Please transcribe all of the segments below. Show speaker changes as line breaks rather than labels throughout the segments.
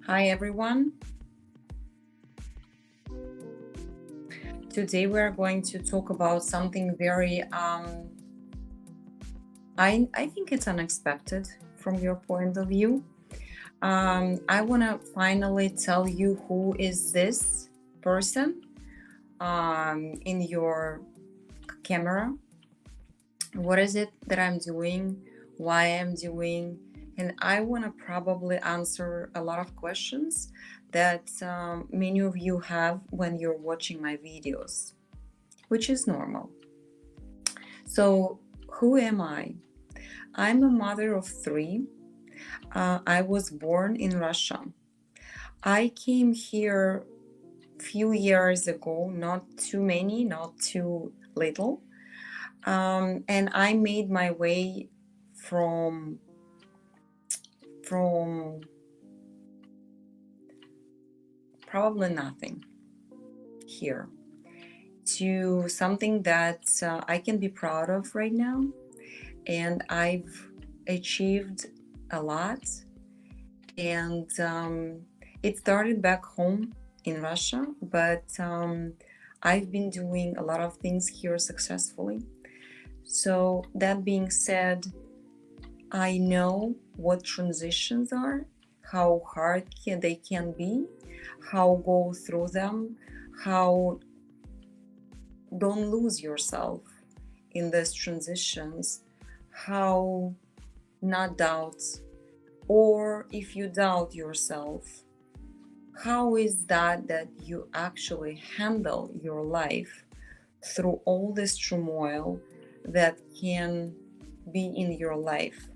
Hi everyone. Today we're going to talk about something very I think it's unexpected from your point of view. I want to finally tell you who is this person in your camera. What is it that I'm doing? Why I'm doing? And I want to probably answer a lot of questions that many of you have when you're watching my videos, which is normal. So, who am I? I'm a mother of three. I was born in Russia. I came here a few years ago, not too many, not too little. And I made my way from probably nothing here to something that I can be proud of right now. And I've achieved a lot. And it started back home in Russia, but I've been doing a lot of things here successfully. So that being said, I know what transitions are, how hard they can be, how go through them, how don't lose yourself in these transitions, how not doubt, or if you doubt yourself, how is that you actually handle your life through all this turmoil that can be in your life.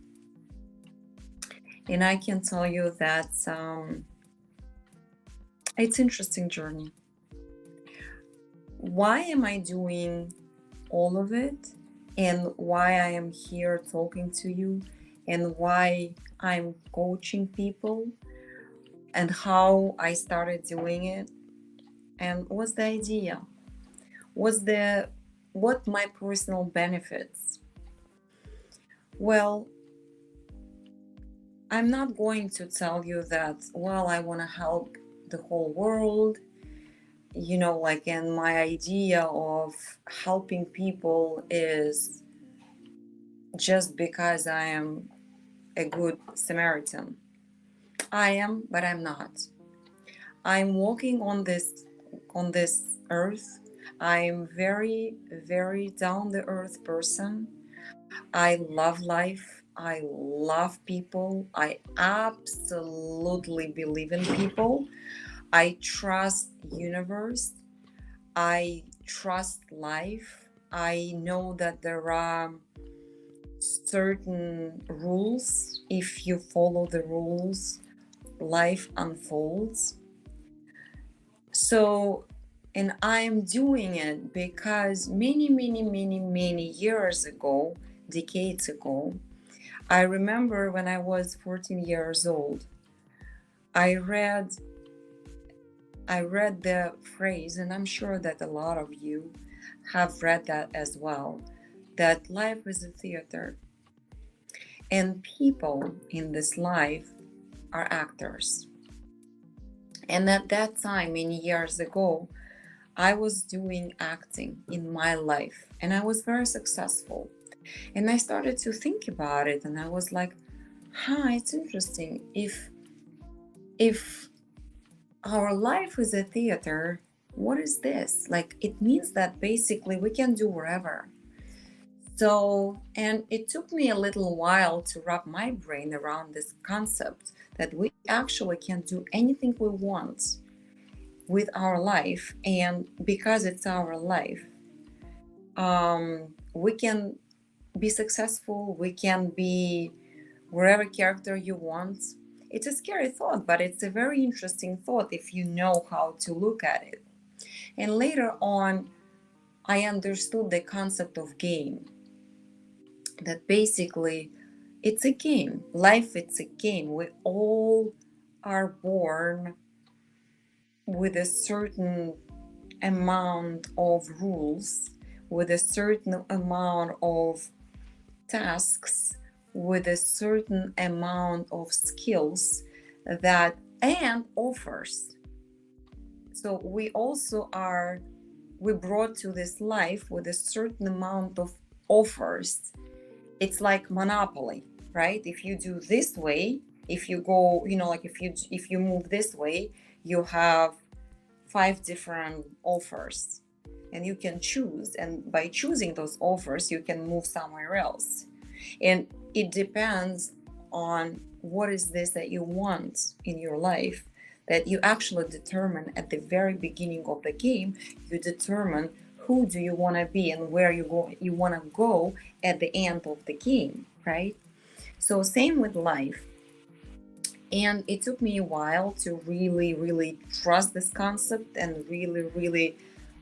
And I can tell you that it's an interesting journey. Why am I doing all of it, and why I am here talking to you, and why I'm coaching people, and how I started doing it, and what's the idea? What my personal benefits? Well, I'm not going to tell you that, well, I want to help the whole world, and my idea of helping people is just because I am a good Samaritan. I am, but I'm not. I'm walking on this earth. I'm very, very down the earth person. I love life. I love people. I absolutely believe in people. I trust universe. I trust life. I know that there are certain rules. If you follow the rules, life unfolds. So, and I'm doing it because many, many, many, many years ago, decades ago, I remember when I was 14 years old, I read the phrase, and I'm sure that a lot of you have read that as well, that life is a theater, and people in this life are actors. And at that time, many years ago, I was doing acting in my life, and I was very successful. And I started to think about it, and I was like, it's interesting. If our life is a theater, what is this? Like, it means that basically we can do whatever. So, and it took me a little while to wrap my brain around this concept that we actually can do anything we want with our life. And because it's our life, we can be successful, we can be whatever character you want. It's a scary thought, but it's a very interesting thought if you know how to look at it. And later on, I understood the concept of game, that basically it's a game. Life, it's a game. We all are born with a certain amount of rules, with a certain amount of tasks, with a certain amount of skills that and offers. So we brought to this life with a certain amount of offers. It's like monopoly, right? If you do this way, if you go, like if you move this way, you have 5 different offers, and you can choose, and by choosing those offers you can move somewhere else. And it depends on what is this that you want in your life, that you actually determine at the very beginning of the game. You determine who do you want to be and where you want to go at the end of the game, right? So same with life. And it took me a while to really, really trust this concept and really, really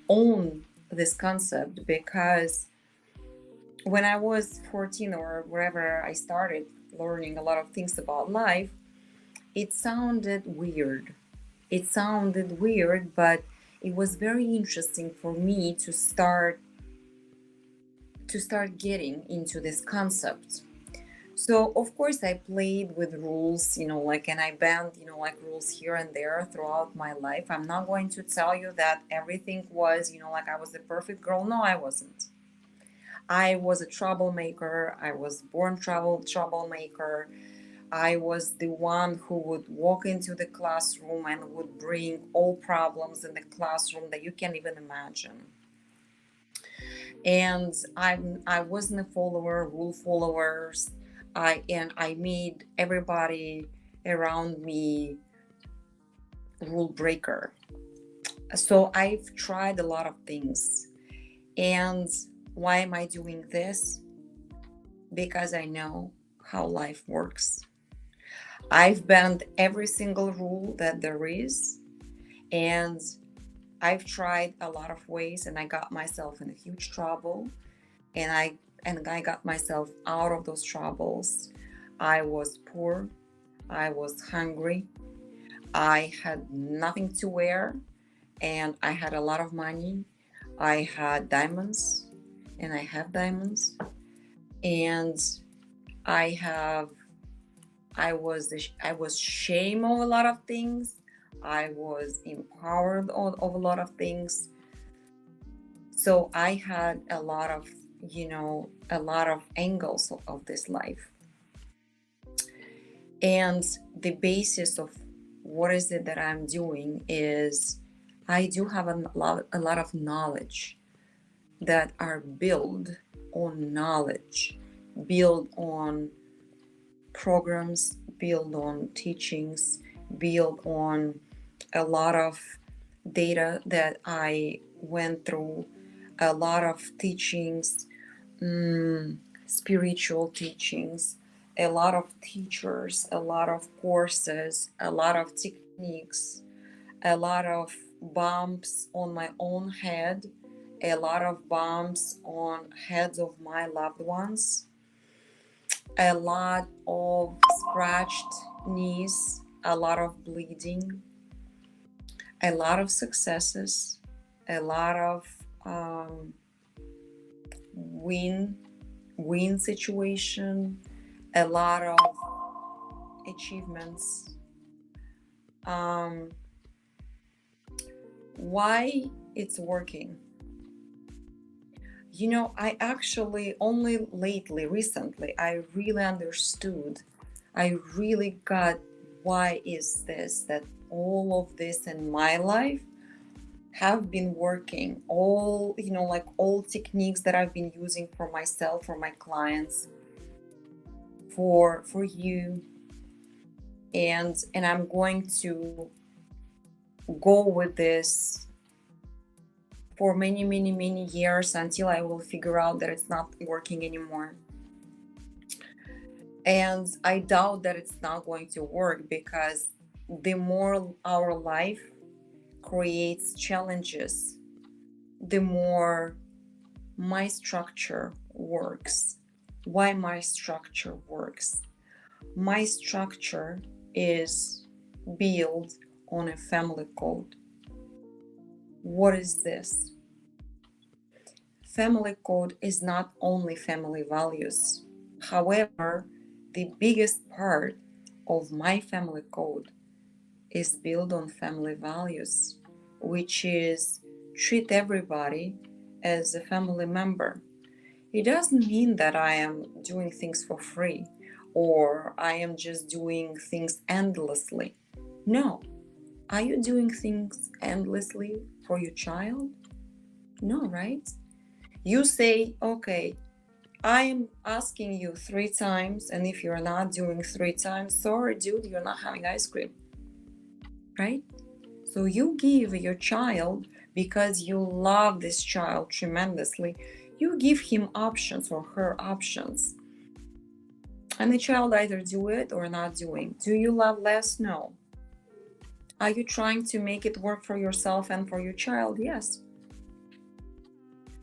own this concept, because when I was 14 or wherever I started learning a lot of things about life, it sounded weird. It sounded weird, but it was very interesting for me to start getting into this concept. So of course I played with rules, and I bent, rules here and there throughout my life. I'm not going to tell you that everything was, I was the perfect girl. No, I wasn't. I was a troublemaker. I was born troublemaker. I was the one who would walk into the classroom and would bring all problems in the classroom that you can't even imagine. And I wasn't a follower, rule followers. I made everybody around me rule breaker. So I've tried a lot of things. And why am I doing this? Because I know how life works. I've bent every single rule that there is, and I've tried a lot of ways, and I got myself in a huge trouble, and I got myself out of those troubles. I was poor, I was hungry, I had nothing to wear, and I had a lot of money. I had diamonds, and I have diamonds, and I have I was shame of a lot of things. I was empowered of a lot of things. So I had a lot of angles of this life. And the basis of what is it that I'm doing is I do have a lot of knowledge that are built on knowledge, built on programs, built on teachings, built on a lot of data that I went through, a lot of teachings, spiritual teachings, a lot of teachers, a lot of courses, a lot of techniques, a lot of bumps on my own head, a lot of bumps on heads of my loved ones, a lot of scratched knees, a lot of bleeding, a lot of successes, a lot of win situation, a lot of achievements. Why it's working? I actually only recently, I really understood, I really got why is this that all of this in my life have been working. All, all techniques that I've been using for myself, for my clients, for you. And I'm going to go with this for many, many, many years until I will figure out that it's not working anymore. And I doubt that it's not going to work, because the more our life creates challenges, the more my structure works. Why my structure works? My structure is built on a family code. What is this? Family code is not only family values. However, the biggest part of my family code is built on family values, which is treat everybody as a family member. It doesn't mean that I am doing things for free or I am just doing things endlessly. No. Are you doing things endlessly for your child? No, right? You say, okay, I am asking you 3 times, and if you're not doing 3 times, sorry, dude, you're not having ice cream, right? So you give your child, because you love this child tremendously, you give him options or her options. And the child either do it or not doing. Do you love less? No. Are you trying to make it work for yourself and for your child? Yes.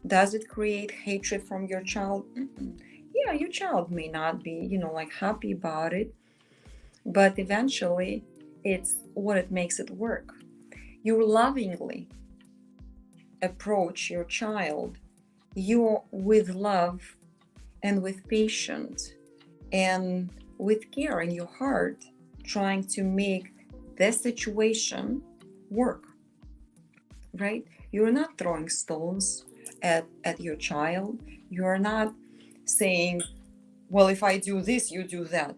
Does it create hatred from your child? Mm-mm. Yeah, your child may not be, like happy about it, but eventually it's what it makes it work. You lovingly approach your child, you with love and with patience and with care in your heart, trying to make the situation work, right? You're not throwing stones at your child. You're not saying, well, if I do this, you do that.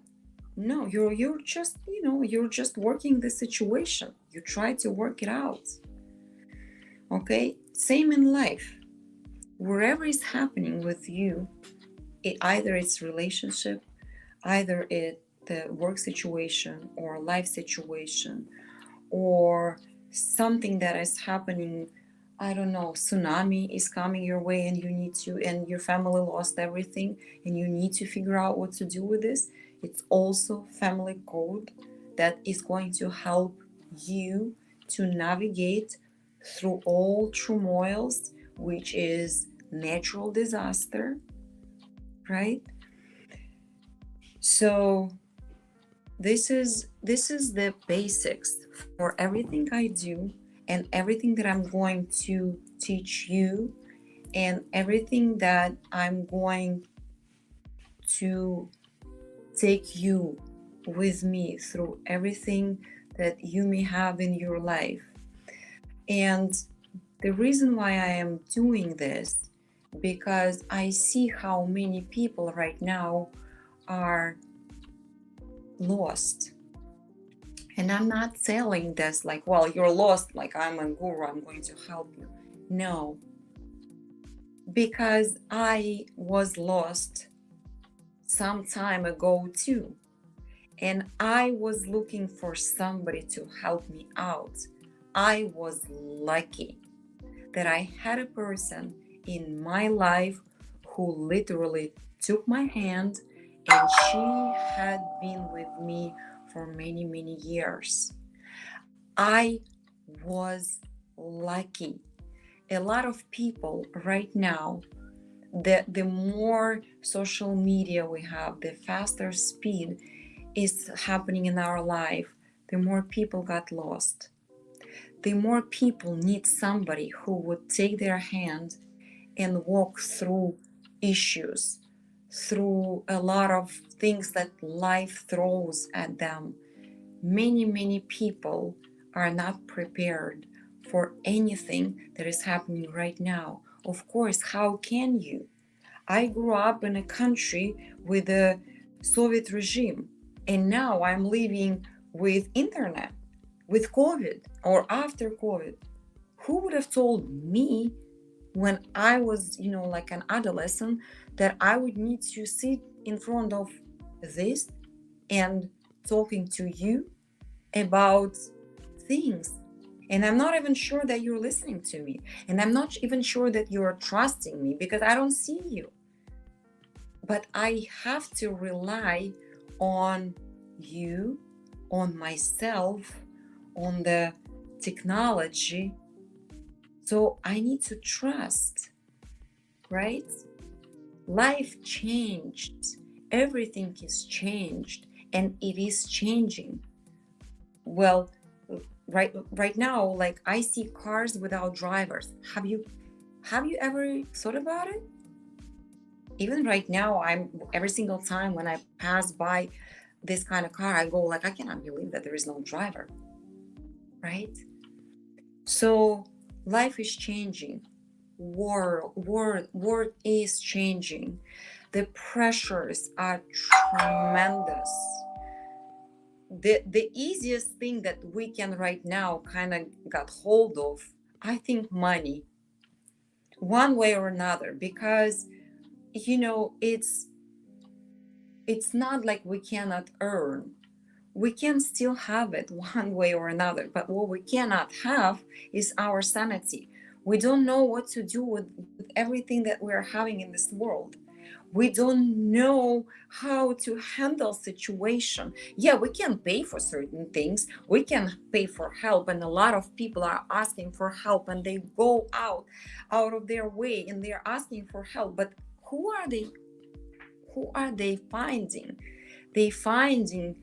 No, you're just, you're just working the situation. You try to work it out. Okay? Same in life. Wherever is happening with you, either it's relationship, either it the work situation or life situation, or something that is happening, I don't know, tsunami is coming your way and and your family lost everything and you need to figure out what to do with this. It's also family code that is going to help you to navigate through all turmoils, which is natural disaster, right? So this is the basics for everything I do and everything that I'm going to teach you and everything that I'm going to take you with me through everything that you may have in your life. And the reason why I am doing this, because I see how many people right now are lost. And I'm not selling this like, well, you're lost, like I'm a guru, I'm going to help you. No, because I was lost some time ago too. And I was looking for somebody to help me out. I was lucky that I had a person in my life who literally took my hand, and she had been with me for many, many years. I was lucky. A lot of people right now, the more social media we have, the faster speed is happening in our life, the more people got lost. The more people need somebody who would take their hand and walk through issues, through a lot of things that life throws at them. Many, many people are not prepared for anything that is happening right now. Of course, how can you? I grew up in a country with a Soviet regime, and now I'm living with internet, with COVID or after COVID. Who would have told me when I was, like an adolescent, that I would need to sit in front of this and talking to you about things? And I'm not even sure that you're listening to me. And I'm not even sure that you're trusting me because I don't see you. But I have to rely on you, on myself, on the technology. So I need to trust, right? Life changed. Everything is changed and it is changing. Well, right now, like I see cars without drivers. Have you ever thought about it? Even right now, I'm every single time when I pass by this kind of car, I go like, I cannot believe that there is no driver. right? So life is changing. World is changing. The pressures are tremendous. The easiest thing that we can right now kind of got hold of, I think, money, one way or another, because it's not like we cannot earn. We can still have it one way or another, but what we cannot have is our sanity. We don't know what to do with everything that we're having in this world. We don't know how to handle situation. Yeah, we can pay for certain things, we can pay for help, and a lot of people are asking for help, and they go out of their way and they're asking for help. But who are they finding? They finding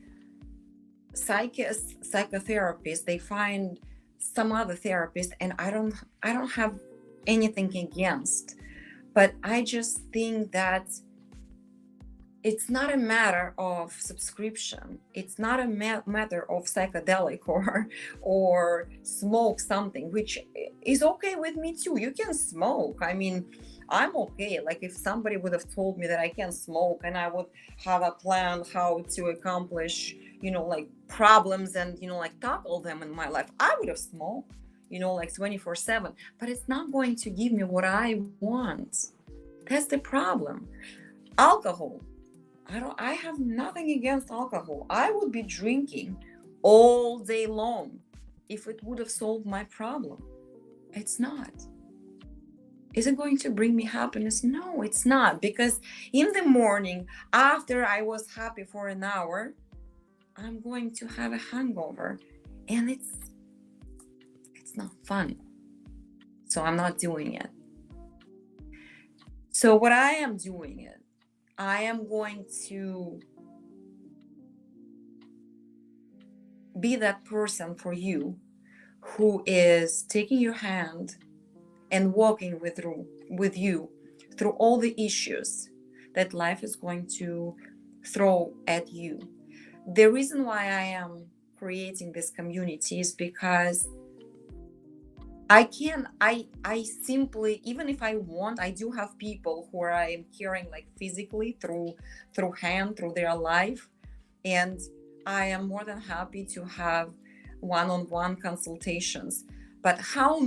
psychotherapists, they find some other therapist, and I don't have anything against, but I just think that it's not a matter of subscription. It's not a matter of psychedelic or smoke something, which is okay with me too. You can smoke. I mean, I'm okay. Like if somebody would have told me that I can smoke and I would have a plan how to accomplish, like problems and, like tackle them in my life, I would have smoked, like 24/7. But it's not going to give me what I want. That's the problem. Alcohol, I have nothing against alcohol. I would be drinking all day long if it would have solved my problem. It's not. Is it going to bring me happiness? No, it's not. Because in the morning, after I was happy for an hour, I'm going to have a hangover. And it's not fun. So I'm not doing it. So what I am doing is I am going to be that person for you who is taking your hand and walking with you through all the issues that life is going to throw at you. The reason why I am creating this community is because I simply, even if I want, I do have people who I am caring like physically through their life, and I am more than happy to have one-on-one consultations. But how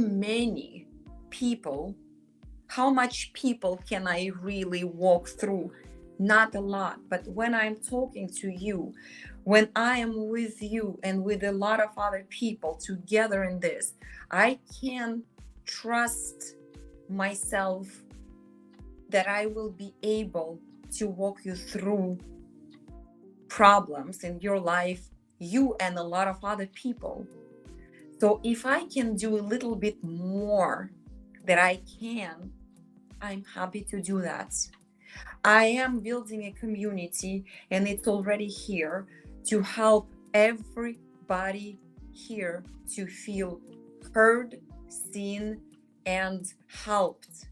much people can I really walk through? Not a lot. But when I'm talking to you, when I am with you and with a lot of other people together in this, I can trust myself that I will be able to walk you through problems in your life, you and a lot of other people. So if I can do a little bit more that I can, I'm happy to do that. I am building a community, and it's already here to help everybody here to feel heard, seen, and helped.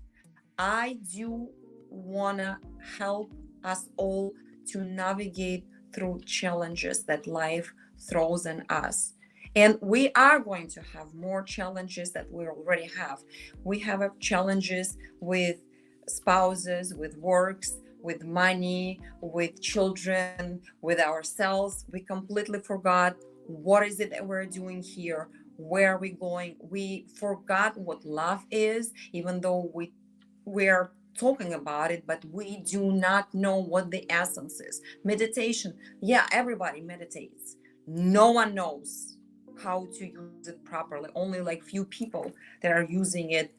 I do want to help us all to navigate through challenges that life throws in us. And we are going to have more challenges that we already have. We have challenges with spouses, with works, with money, with children, with ourselves. We completely forgot what is it that we're doing here, where are we going. We forgot what love is, even though we're talking about it, but we do not know what the essence is. Meditation, yeah, everybody meditates. No one knows how to use it properly. Only like few people that are using it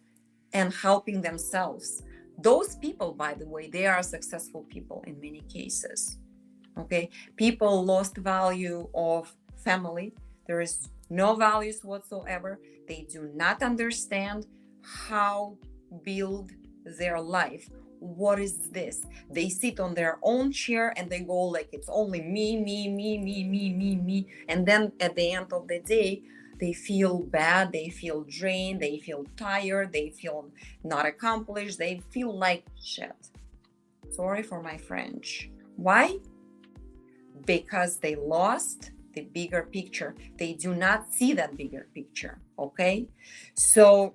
and helping themselves. Those people, by the way, they are successful people in many cases. Okay, people lost value of family. There is no values whatsoever. They do not understand how build their life. What is this? They sit on their own chair and they go like it's only me, me, me, me, me, me, me. And then at the end of the day, they feel bad, they feel drained, they feel tired, they feel not accomplished, they feel like shit. Sorry for my French. Why? Because they lost the bigger picture. They do not see that bigger picture. Okay, so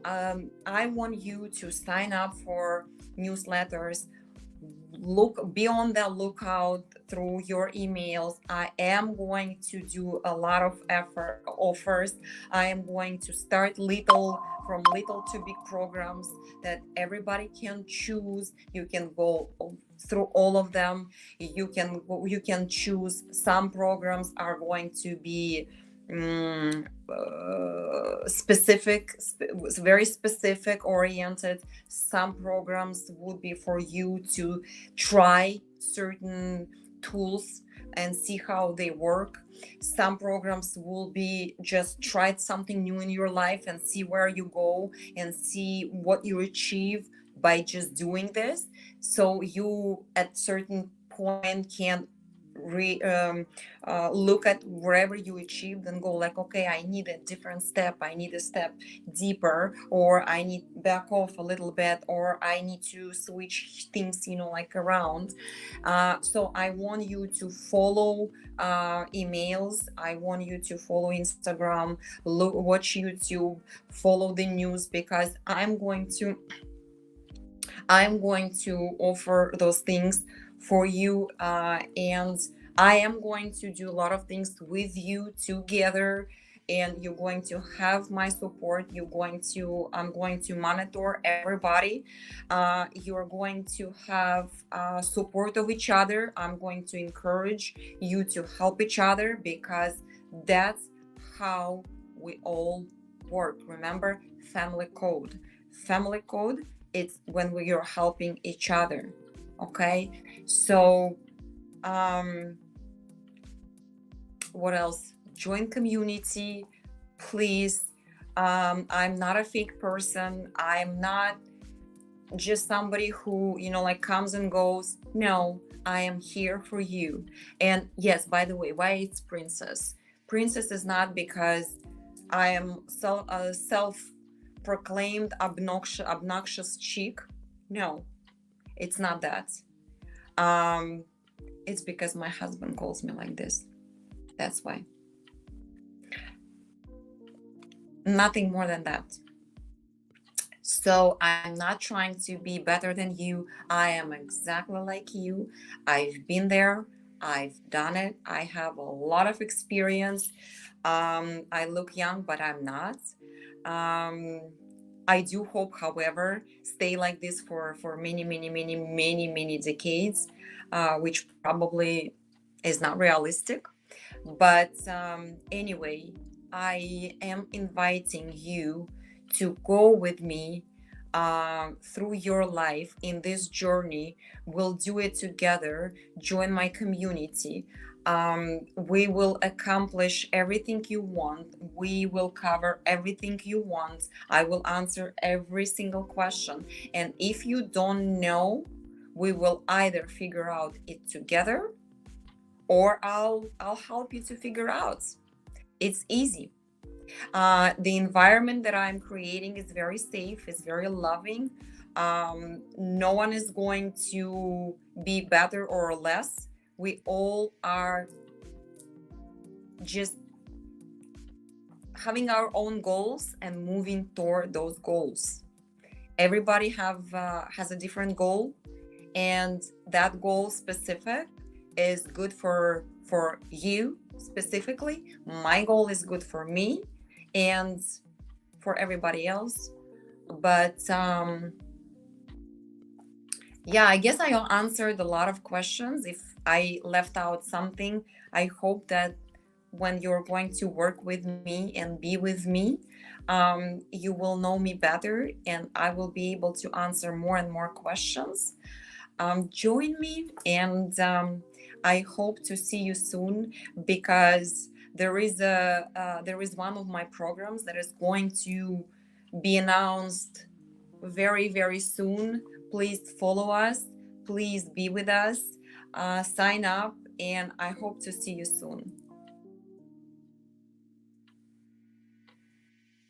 I want you to sign up for newsletters. Be on the lookout through your emails. I am going to do a lot of effort offers. I am going to start from little to big programs that everybody can choose. You can go through all of them. You can choose. Some programs are going to be very specific oriented. Some programs would be for you to try certain tools and see how they work. Some programs will be just try something new in your life and see where you go and see what you achieve by just doing this. So you at certain point can look at wherever you achieved and go like, okay, I need a different step, I need a step deeper, or I need back off a little bit, or I need to switch things, like around. So I want you to follow emails, I want you to follow Instagram, watch YouTube, follow the news, because I'm going to offer those things for you, and I am going to do a lot of things with you together, and you're going to have my support. I'm going to monitor everybody. You're going to have support of each other. I'm going to encourage you to help each other, because that's how we all work. Remember, family code, it's when we are helping each other. Okay, so what else? Join community, please. I'm not a fake person. I'm not just somebody who like comes and goes. No, I am here for you. And yes, by the way, why it's princess is not because I am self-proclaimed obnoxious chick. No, it's not that. It's because my husband calls me like this. That's why. Nothing more than that. So I'm not trying to be better than you. I am exactly like you. I've been there. I've done it. I have a lot of experience. I look young, but I'm not. I do hope, however, stay like this for many, many, many, many, many decades, which probably is not realistic. But anyway, I am inviting you to go with me through your life in this journey. We'll do it together. Join my community. We will accomplish everything you want. We will cover everything you want. I will answer every single question. And if you don't know, we will either figure out it together, or I'll help you to figure out. It's easy. The environment that I'm creating is very safe, it's very loving. No one is going to be better or less. We all are just having our own goals and moving toward those goals. Everybody has a different goal, and that goal specific is good for you specifically. My goal is good for me and for everybody else. But yeah, I guess I answered a lot of questions. If I left out something, I hope that when you're going to work with me and be with me, you will know me better, and I will be able to answer more and more questions. Join me, and I hope to see you soon, because there is one of my programs that is going to be announced very, very soon. Please follow us. Please be with us. Sign up, and I hope to see you soon.